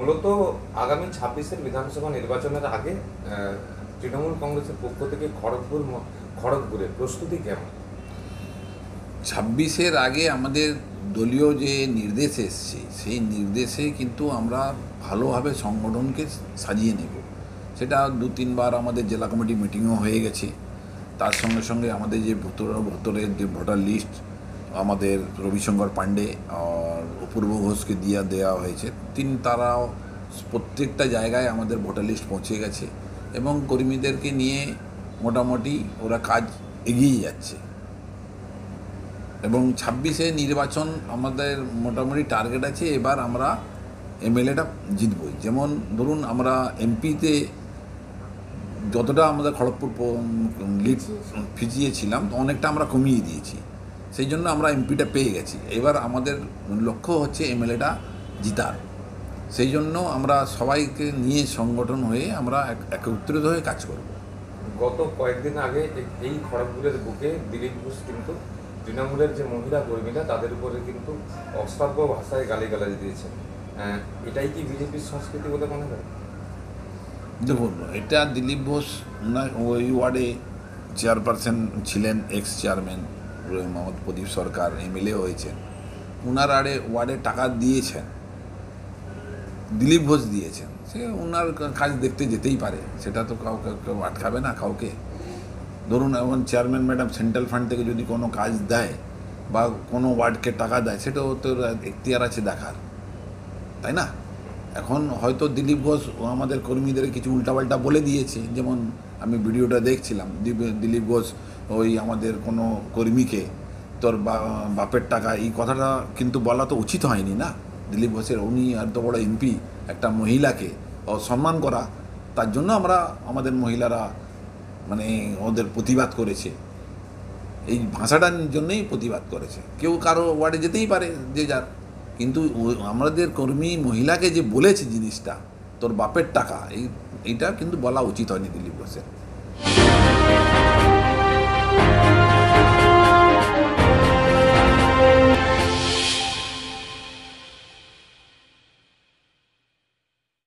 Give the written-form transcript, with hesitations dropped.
মূলত আগামী 26-এর বিধানসভা নির্বাচনের আগে তৃণমূল কংগ্রেসের পক্ষ থেকে খড়গপুরের প্রস্তুতি কেমন? 26-এর আগে আমাদের দলীয় যে নির্দেশ এসছে সেই নির্দেশে কিন্তু আমরা ভালোভাবে সংগঠনকে সাজিয়ে নেব। সেটা 2-3 বার আমাদের জেলা কমিটি মিটিংও হয়ে গেছে। তার সঙ্গে সঙ্গে আমাদের যে ভোটারের যে ভোটার লিস্ট আমাদের রবিশঙ্কর পাণ্ডে আর অপূর্ব ঘোষকে দেওয়া হয়েছে। তারাও প্রত্যেকটা জায়গায় আমাদের ভোটার লিস্ট পৌঁছে গেছে এবং কর্মীদেরকে নিয়ে মোটামুটি ওরা কাজ এগিয়ে যাচ্ছে। এবং 26-এ নির্বাচন আমাদের মোটামুটি টার্গেট আছে, এবার আমরা এমএলএটা জিতবই। যেমন ধরুন আমরা এমপিতে যতটা আমাদের খড়গপুর লিড ফিজিয়েছিলাম অনেকটা আমরা কমিয়ে দিয়েছি, সেই জন্য আমরা এমপিটা পেয়ে গেছি। এবার আমাদের লক্ষ্য হচ্ছে এমএলএটা জিতার, সেই জন্য আমরা সবাইকে নিয়ে সংগঠন হয়ে আমরা একত্রিত হয়ে কাজ করব। গত কয়েকদিন আগে এই খড়গপুরের বুকে দিলীপ ঘোষ কিন্তু তৃণমূলের যে মহিলা কর্মীরা তাদের উপরে কিন্তু অশ্রাব্য ভাষায় গালিগালাজ দিয়েছেন। এটাই কি বিজেপির সংস্কৃতি বলে মনে হয়? দেখুন, এটা দিলীপ ঘোষ ওই ওয়ার্ডে চেয়ারপারসন ছিলেন, এক্স চেয়ারম্যান মোহাম্মদ প্রদীপ সরকার এমএলএ হয়েছেন। ওনার ওয়ার্ডে টাকা দিয়েছেন, দিলীপ ঘোষ দিয়েছেন, সে ওনার কাজ দেখতে যেতেই পারে, সেটা তো কেউ আটকাবে না কাউকে। ধরুন এখন চেয়ারম্যান ম্যাডাম সেন্ট্রাল ফান্ড থেকে যদি কোনো কাজ দেয় বা কোনো ওয়ার্ডকে টাকা দেয়, সেটাও তো এখতিয়ার আছে দেখার, তাই না? এখন হয়তো দিলীপ ঘোষ আমাদের কর্মীদের কিছু উল্টাপাল্টা বলে দিয়েছে। যেমন আমি ভিডিওটা দেখছিলাম, দিলীপ ঘোষ ওই আমাদের কোনো কর্মীকে তোর বাপের টাকা, এই কথাটা কিন্তু বলা তো উচিত হয়নি না দিলীপ ঘোষের। উনি এত বড় এমপি, একটা মহিলাকে অসম্মান করা, তার জন্য আমাদের মহিলারা মানে ওদের প্রতিবাদ করেছে, এই ভাষাটার জন্যই প্রতিবাদ করেছে। কেউ কারো ওয়ার্ডে যেতেই পারে যে যার, কিন্তু আমাদের কর্মী মহিলাকে যে বলেছে জিনিসটা তোর বাপের টাকা, এইটা কিন্তু বলা উচিত হয়নি দিলীপ ঘোষের।